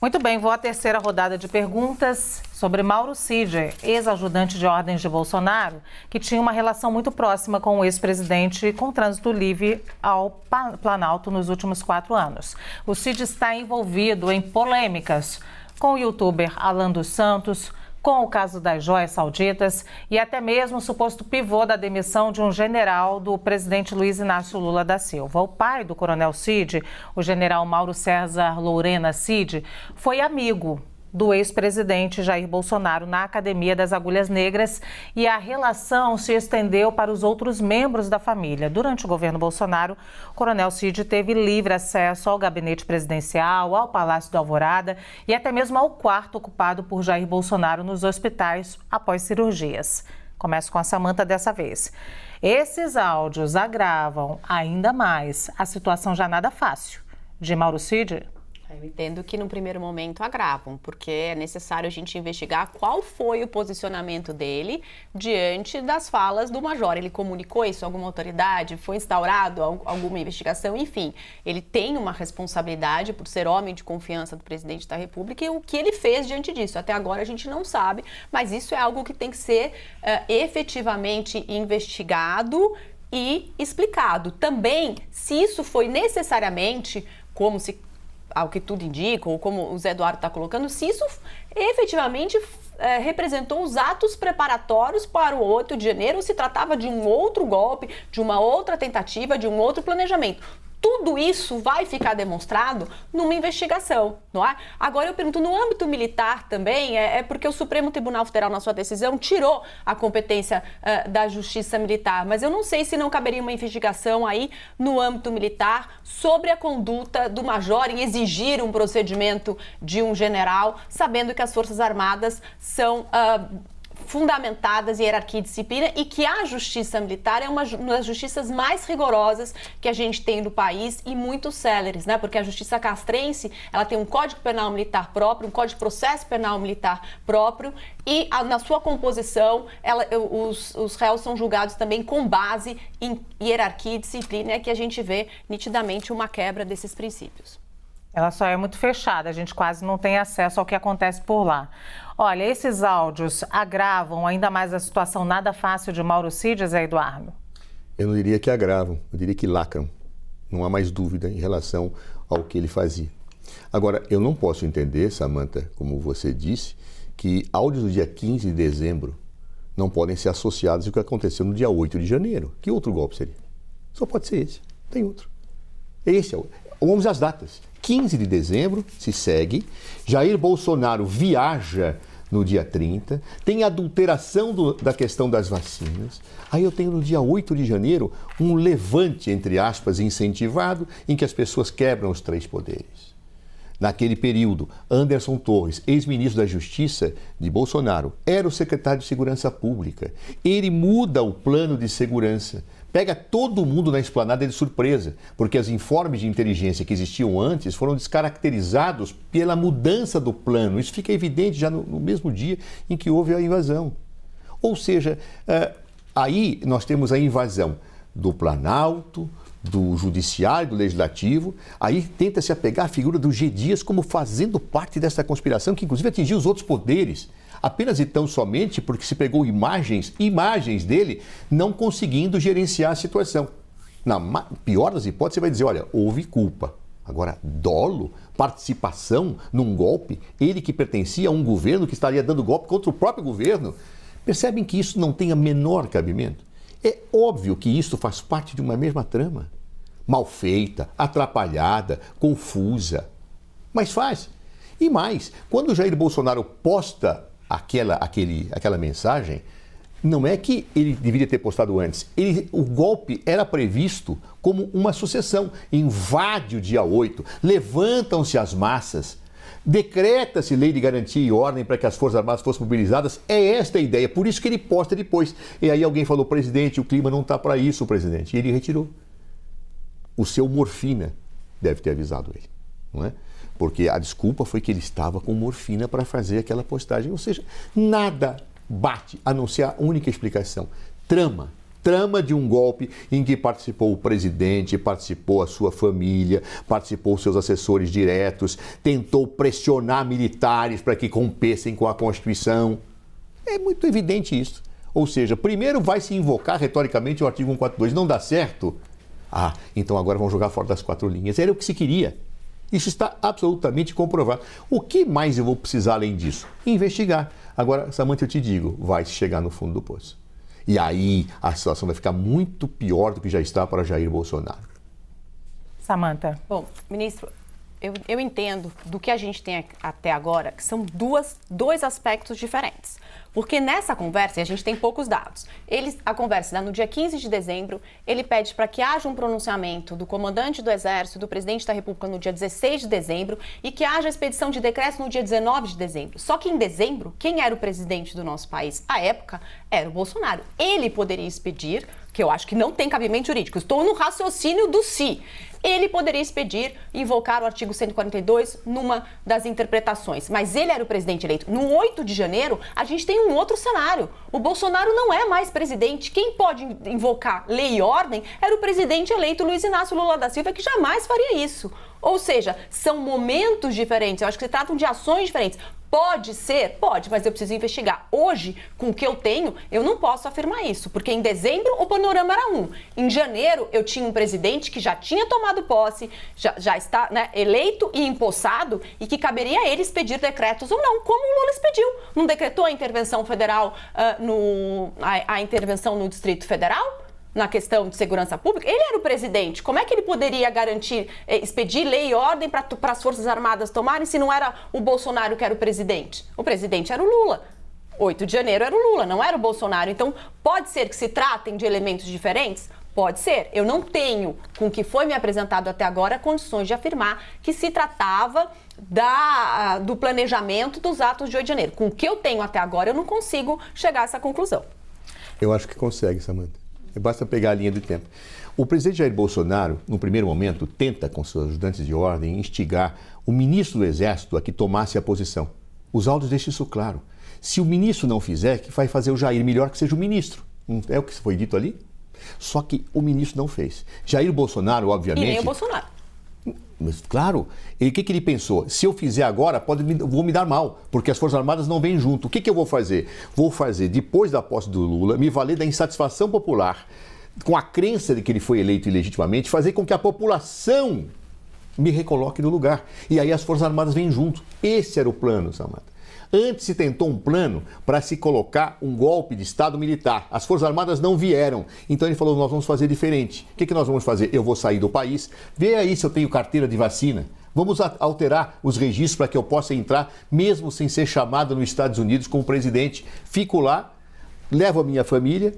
Muito bem, vou à terceira rodada de perguntas sobre Mauro Cid, ex-ajudante de ordens de Bolsonaro, que tinha uma relação muito próxima com o ex-presidente com trânsito livre ao Planalto nos últimos 4 anos. O Cid está envolvido em polêmicas com o youtuber Alan dos Santos, com o caso das joias sauditas e até mesmo o suposto pivô da demissão de um general do presidente Luiz Inácio Lula da Silva. O pai do coronel Cid, o general Mauro César Lourena Cid, foi amigo do ex-presidente Jair Bolsonaro na Academia das Agulhas Negras e a relação se estendeu para os outros membros da família. Durante o governo Bolsonaro, o coronel Cid teve livre acesso ao gabinete presidencial, ao Palácio do Alvorada e até mesmo ao quarto ocupado por Jair Bolsonaro nos hospitais após cirurgias. Começo com a Samanta dessa vez. Esses áudios agravam ainda mais a situação já nada fácil de Mauro Cid? Eu entendo que no primeiro momento agravam, porque é necessário a gente investigar qual foi o posicionamento dele diante das falas do major. Ele comunicou isso a alguma autoridade? Foi instaurado alguma investigação? Enfim, ele tem uma responsabilidade por ser homem de confiança do presidente da República e o que ele fez diante disso. Até agora a gente não sabe, mas isso é algo que tem que ser efetivamente investigado e explicado. Também, se isso foi necessariamente, como se ao que tudo indica, ou como o Zé Eduardo está colocando, se isso efetivamente representou os atos preparatórios para o 8 de janeiro, ou se tratava de um outro golpe, de uma outra tentativa, de um outro planejamento. Tudo isso vai ficar demonstrado numa investigação, não é? Agora eu pergunto, no âmbito militar também, porque o Supremo Tribunal Federal, na sua decisão, tirou a competência da Justiça Militar, mas eu não sei se não caberia uma investigação aí no âmbito militar sobre a conduta do major em exigir um procedimento de um general, sabendo que as Forças Armadas são fundamentadas em hierarquia e disciplina e que a justiça militar é uma das justiças mais rigorosas que a gente tem no país e muito céleres, né? Porque a justiça castrense, ela tem um Código Penal Militar próprio, um Código de Processo Penal Militar próprio e na sua composição, os réus são julgados também com base em hierarquia e disciplina, é que a gente vê nitidamente uma quebra desses princípios. Ela só é muito fechada, a gente quase não tem acesso ao que acontece por lá. Olha, esses áudios agravam ainda mais a situação nada fácil de Mauro Cid, Zé Eduardo? Eu não diria que agravam, eu diria que lacram. Não há mais dúvida em relação ao que ele fazia. Agora, eu não posso entender, Samanta, como você disse, que áudios do dia 15 de dezembro não podem ser associados ao que aconteceu no dia 8 de janeiro. Que outro golpe seria? Só pode ser esse, não tem outro. Esse é o... Vamos às datas. 15 de dezembro se segue, Jair Bolsonaro viaja no dia 30, tem a adulteração da questão das vacinas. Aí eu tenho no dia 8 de janeiro um levante, entre aspas, incentivado, em que as pessoas quebram os 3 poderes. Naquele período, Anderson Torres, ex-ministro da Justiça de Bolsonaro, era o secretário de Segurança Pública. Ele muda o plano de segurança, pega todo mundo na esplanada de surpresa, porque os informes de inteligência que existiam antes foram descaracterizados pela mudança do plano. Isso fica evidente já no mesmo dia em que houve a invasão. Ou seja, aí nós temos a invasão do Planalto, do Judiciário, do Legislativo, aí tenta-se apegar a figura do G. Dias como fazendo parte dessa conspiração, que inclusive atingiu os outros poderes, apenas e tão somente porque se pegou imagens dele não conseguindo gerenciar a situação. Na pior das hipóteses, você vai dizer, olha, houve culpa. Agora, dolo, participação num golpe, ele que pertencia a um governo que estaria dando golpe contra o próprio governo, percebem que isso não tem a menor cabimento? É óbvio que isso faz parte de uma mesma trama, mal feita, atrapalhada, confusa, mas faz. E mais, quando o Jair Bolsonaro posta aquela mensagem, não é que ele deveria ter postado antes, o golpe era previsto como uma sucessão, invade o dia 8, levantam-se as massas, decreta-se lei de garantia e ordem para que as Forças Armadas fossem mobilizadas. É esta a ideia, por isso que ele posta depois. E aí alguém falou, presidente, o clima não está para isso, presidente. E ele retirou. O seu morfina deve ter avisado ele, não é? Porque a desculpa foi que ele estava com morfina para fazer aquela postagem. Ou seja, nada bate, a não ser a única explicação. Trama, trama de um golpe em que participou o presidente, participou a sua família, participou seus assessores diretos, tentou pressionar militares para que rompessem com a Constituição. É muito evidente isso. Ou seja, primeiro vai se invocar retoricamente o artigo 142, não dá certo? Ah, então agora vão jogar fora das 4 linhas. Era o que se queria. Isso está absolutamente comprovado. O que mais eu vou precisar além disso? Investigar. Agora, Samantha, eu te digo, vai chegar no fundo do poço. E aí a situação vai ficar muito pior do que já está para Jair Bolsonaro. Samantha. Bom, ministro, eu entendo do que a gente tem até agora que são dois aspectos diferentes. Porque nessa conversa, e a gente tem poucos dados, a conversa dá no dia 15 de dezembro, ele pede para que haja um pronunciamento do comandante do Exército, do presidente da República no dia 16 de dezembro e que haja expedição de decreto no dia 19 de dezembro. Só que em dezembro, quem era o presidente do nosso país à época era o Bolsonaro. Ele poderia expedir, que eu acho que não tem cabimento jurídico, estou no raciocínio do si. Ele poderia expedir, invocar o artigo 142 numa das interpretações. Mas ele era o presidente eleito. No 8 de janeiro, a gente tem um outro cenário. O Bolsonaro não é mais presidente. Quem pode invocar lei e ordem era o presidente eleito Luiz Inácio Lula da Silva, que jamais faria isso. Ou seja, são momentos diferentes. Eu acho que se tratam de ações diferentes. Pode ser? Pode, mas eu preciso investigar. Hoje, com o que eu tenho, eu não posso afirmar isso, porque em dezembro o panorama era um. Em janeiro, eu tinha um presidente que já tinha tomado posse, já está, né, eleito e empossado, e que caberia a ele expedir decretos ou não, como o Lula expediu. Não decretou a intervenção federal, a intervenção no Distrito Federal? Na questão de segurança pública, ele era o presidente. Como é que ele poderia garantir, expedir lei e ordem para as Forças Armadas tomarem se não era o Bolsonaro que era o presidente? O presidente era o Lula. 8 de janeiro era o Lula, não era o Bolsonaro. Então, pode ser que se tratem de elementos diferentes? Pode ser. Eu não tenho, com o que foi me apresentado até agora, condições de afirmar que se tratava do planejamento dos atos de 8 de janeiro. Com o que eu tenho até agora, eu não consigo chegar a essa conclusão. Eu acho que consegue, Samantha. Basta pegar a linha do tempo. O presidente Jair Bolsonaro, no primeiro momento, tenta, com seus ajudantes de ordem, instigar o ministro do Exército a que tomasse a posição. Os áudios deixam isso claro. Se o ministro não fizer, que vai fazer o Jair? Melhor que seja o ministro. Não é o que foi dito ali? Só que o ministro não fez. Jair Bolsonaro, obviamente... E nem o Bolsonaro. Mas, claro, o que ele pensou? Se eu fizer agora, vou me dar mal, porque as Forças Armadas não vêm junto. O que eu vou fazer? Vou fazer, depois da posse do Lula, me valer da insatisfação popular, com a crença de que ele foi eleito ilegitimamente, fazer com que a população me recoloque no lugar. E aí as Forças Armadas vêm junto. Esse era o plano, Samantha. Antes se tentou um plano para se colocar um golpe de Estado militar. As Forças Armadas não vieram. Então ele falou, nós vamos fazer diferente. O que nós vamos fazer? Eu vou sair do país. Vê aí se eu tenho carteira de vacina. Vamos alterar os registros para que eu possa entrar, mesmo sem ser chamado nos Estados Unidos como presidente. Fico lá, levo a minha família,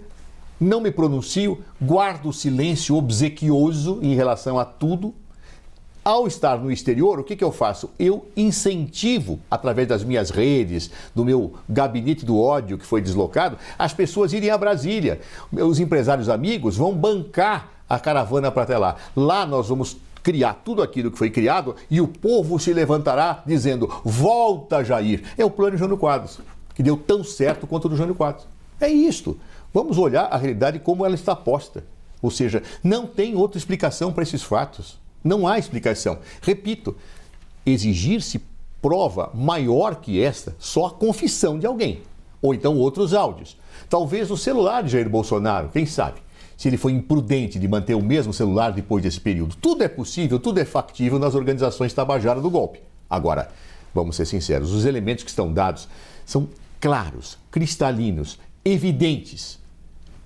não me pronuncio, guardo o silêncio obsequioso em relação a tudo. Ao estar no exterior, o que eu faço? Eu incentivo, através das minhas redes, do meu gabinete do ódio que foi deslocado, as pessoas irem a Brasília. Os empresários amigos vão bancar a caravana para até lá. Lá nós vamos criar tudo aquilo que foi criado e o povo se levantará dizendo, volta Jair. É o plano Jânio Quadros, que deu tão certo quanto o do Jânio Quadros. É isto. Vamos olhar a realidade como ela está posta. Ou seja, não tem outra explicação para esses fatos. Não há explicação. Repito, exigir-se prova maior que esta, só a confissão de alguém. Ou então outros áudios. Talvez o celular de Jair Bolsonaro, quem sabe? Se ele foi imprudente de manter o mesmo celular depois desse período. Tudo é possível, tudo é factível nas organizações Tabajara do golpe. Agora, vamos ser sinceros, os elementos que estão dados são claros, cristalinos, evidentes.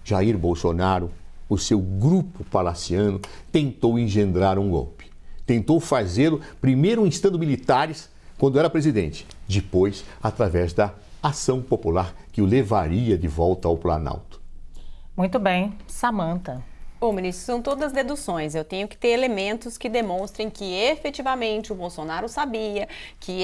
Jair Bolsonaro, o seu grupo palaciano, tentou engendrar um golpe. Tentou fazê-lo, primeiro instando militares, quando era presidente. Depois, através da ação popular que o levaria de volta ao Planalto. Muito bem. Samantha. Bom, ministro, são todas deduções. Eu tenho que ter elementos que demonstrem que efetivamente o Bolsonaro sabia que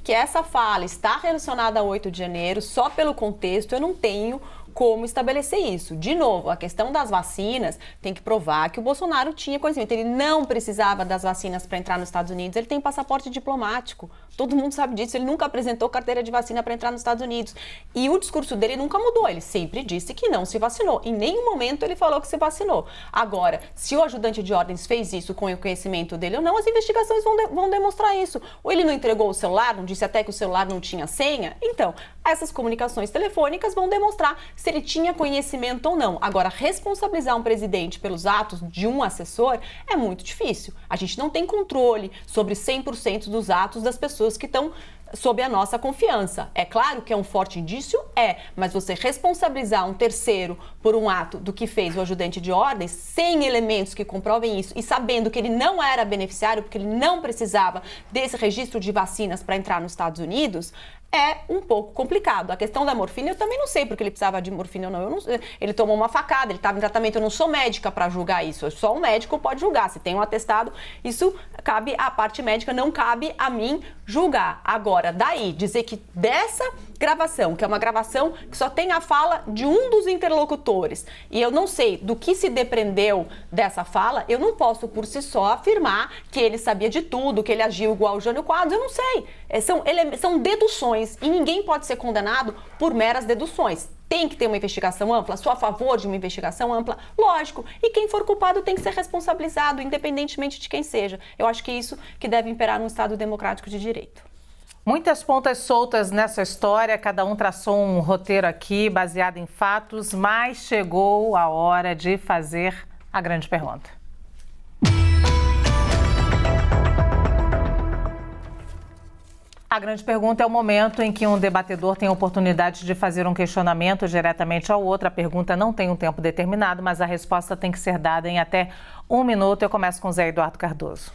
essa fala está relacionada a 8 de janeiro, só pelo contexto eu não tenho como estabelecer isso. De novo, a questão das vacinas tem que provar que o Bolsonaro tinha conhecimento. Ele não precisava das vacinas para entrar nos Estados Unidos, ele tem passaporte diplomático. Todo mundo sabe disso, ele nunca apresentou carteira de vacina para entrar nos Estados Unidos. E o discurso dele nunca mudou, ele sempre disse que não se vacinou. Em nenhum momento ele falou que se vacinou. Agora, se o ajudante de ordens fez isso com o conhecimento dele ou não, as investigações vão demonstrar isso. Ou ele não entregou o celular, não disse até que o celular não tinha senha. Então, essas comunicações telefônicas vão demonstrar se ele tinha conhecimento ou não. Agora, responsabilizar um presidente pelos atos de um assessor é muito difícil. A gente não tem controle sobre 100% dos atos das pessoas que estão sob a nossa confiança. É claro que é um forte indício? É, mas você responsabilizar um terceiro por um ato do que fez o ajudante de ordens, sem elementos que comprovem isso e sabendo que ele não era beneficiário, porque ele não precisava desse registro de vacinas para entrar nos Estados Unidos, é um pouco complicado. A questão da morfina, eu também não sei porque ele precisava de morfina ou não. Ele tomou uma facada, ele estava em tratamento, eu não sou médica para julgar isso. Só um médico pode julgar. Se tem um atestado, isso cabe à parte médica, não cabe a mim julgar. Agora, daí, dizer que dessa gravação, que é uma gravação que só tem a fala de um dos interlocutores, e eu não sei do que se depreendeu dessa fala, eu não posso por si só afirmar que ele sabia de tudo, que ele agiu igual o Jânio Quadros, eu não sei. São deduções e ninguém pode ser condenado por meras deduções. Tem que ter uma investigação ampla, sou a favor de uma investigação ampla, lógico, e quem for culpado tem que ser responsabilizado, independentemente de quem seja. Eu acho que isso que deve imperar num Estado democrático de direito. Muitas pontas soltas nessa história, cada um traçou um roteiro aqui baseado em fatos, mas chegou a hora de fazer a grande pergunta. A grande pergunta é o momento em que um debatedor tem a oportunidade de fazer um questionamento diretamente ao outro. A pergunta não tem um tempo determinado, mas a resposta tem que ser dada em até 1 minuto. Eu começo com o Zé Eduardo Cardoso.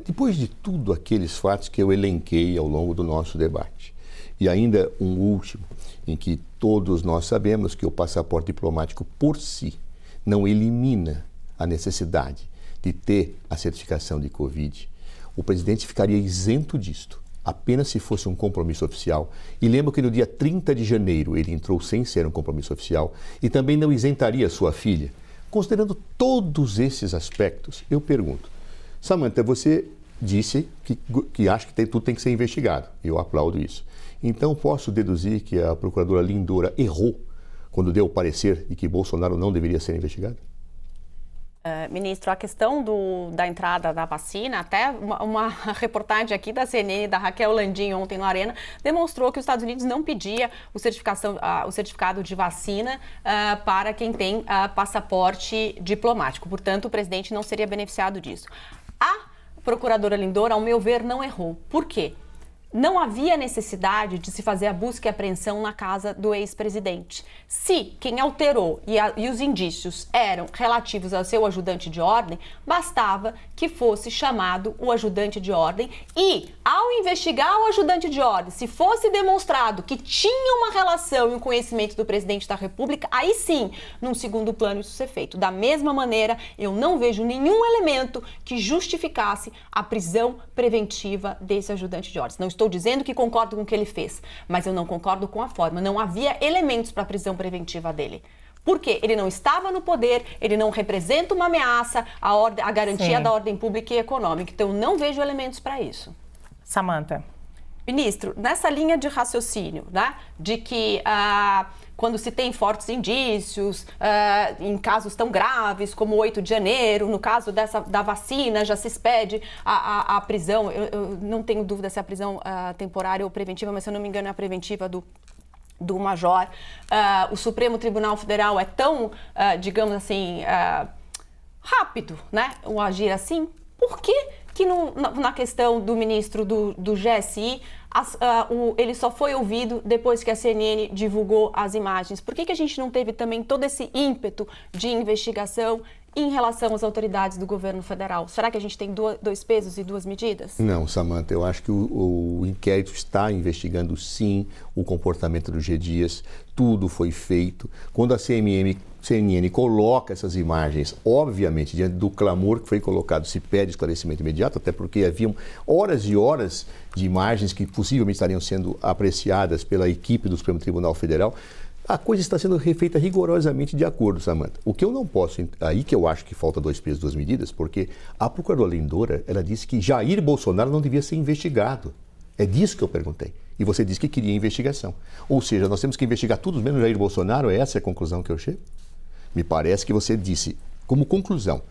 Depois de tudo aqueles fatos que eu elenquei ao longo do nosso debate, e ainda um último, em que todos nós sabemos que o passaporte diplomático por si não elimina a necessidade de ter a certificação de Covid, o presidente ficaria isento disto, apenas se fosse um compromisso oficial. E lembro que no dia 30 de janeiro ele entrou sem ser um compromisso oficial e também não isentaria sua filha. Considerando todos esses aspectos, eu pergunto, Samantha, você disse que acha que tudo tem que ser investigado. Eu aplaudo isso. Então, posso deduzir que a procuradora Lindora errou quando deu o parecer de que Bolsonaro não deveria ser investigado? Ministro, a questão da entrada da vacina, até uma reportagem aqui da CNN, da Raquel Landim, ontem na Arena, demonstrou que os Estados Unidos não pedia o certificado de vacina para quem tem passaporte diplomático. Portanto, o presidente não seria beneficiado disso. A procuradora Lindora, ao meu ver, não errou. Por quê? Não havia necessidade de se fazer a busca e apreensão na casa do ex-presidente. Se quem alterou e os indícios eram relativos ao seu ajudante de ordem, bastava que fosse chamado o ajudante de ordem e, ao investigar o ajudante de ordem, se fosse demonstrado que tinha uma relação e um conhecimento do presidente da República, aí sim, num segundo plano, isso ser feito. Da mesma maneira, eu não vejo nenhum elemento que justificasse a prisão preventiva desse ajudante de ordem. Não estou dizendo que concordo com o que ele fez, mas eu não concordo com a forma. Não havia elementos para a prisão preventiva dele. Por quê? Ele não estava no poder, ele não representa uma ameaça à garantia da ordem pública e econômica. Então, eu não vejo elementos para isso. Samantha. Ministro, nessa linha de raciocínio, né, de que quando se tem fortes indícios, em casos tão graves como o 8 de janeiro, no caso da vacina, já se expede a prisão. Eu não tenho dúvida se é a prisão temporária ou preventiva, mas se eu não me engano é a preventiva do major. O Supremo Tribunal Federal é tão, digamos assim, rápido, né, o agir assim. Por que na questão do ministro do GSI, ele só foi ouvido depois que a CNN divulgou as imagens? Por que a gente não teve também todo esse ímpeto de investigação em relação às autoridades do governo federal? Será que a gente tem dois pesos e duas medidas? Não, Samantha, eu acho que o inquérito está investigando sim o comportamento do G. Dias, tudo foi feito. Quando a CNN coloca essas imagens, obviamente, diante do clamor que foi colocado, se pede esclarecimento imediato, até porque haviam horas e horas de imagens que possivelmente estariam sendo apreciadas pela equipe do Supremo Tribunal Federal. A coisa está sendo feita rigorosamente de acordo, Samantha. O que eu não posso, aí que eu acho que falta 2 pesos, 2 medidas, porque a procuradora Lindora, ela disse que Jair Bolsonaro não devia ser investigado. É disso que eu perguntei. E você disse que queria investigação. Ou seja, nós temos que investigar tudo menos Jair Bolsonaro? Essa é a conclusão que eu chego? Me parece que você disse, como conclusão,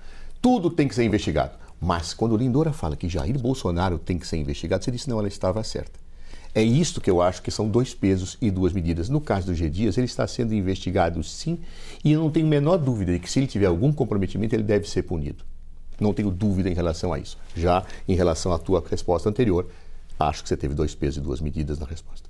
tudo tem que ser investigado. Mas quando Lindora fala que Jair Bolsonaro tem que ser investigado, você disse não, ela estava certa. É isto que eu acho que são 2 pesos e 2 medidas. No caso do G. Dias, ele está sendo investigado sim, e eu não tenho a menor dúvida de que se ele tiver algum comprometimento, ele deve ser punido. Não tenho dúvida em relação a isso. Já em relação à tua resposta anterior, acho que você teve 2 pesos e 2 medidas na resposta.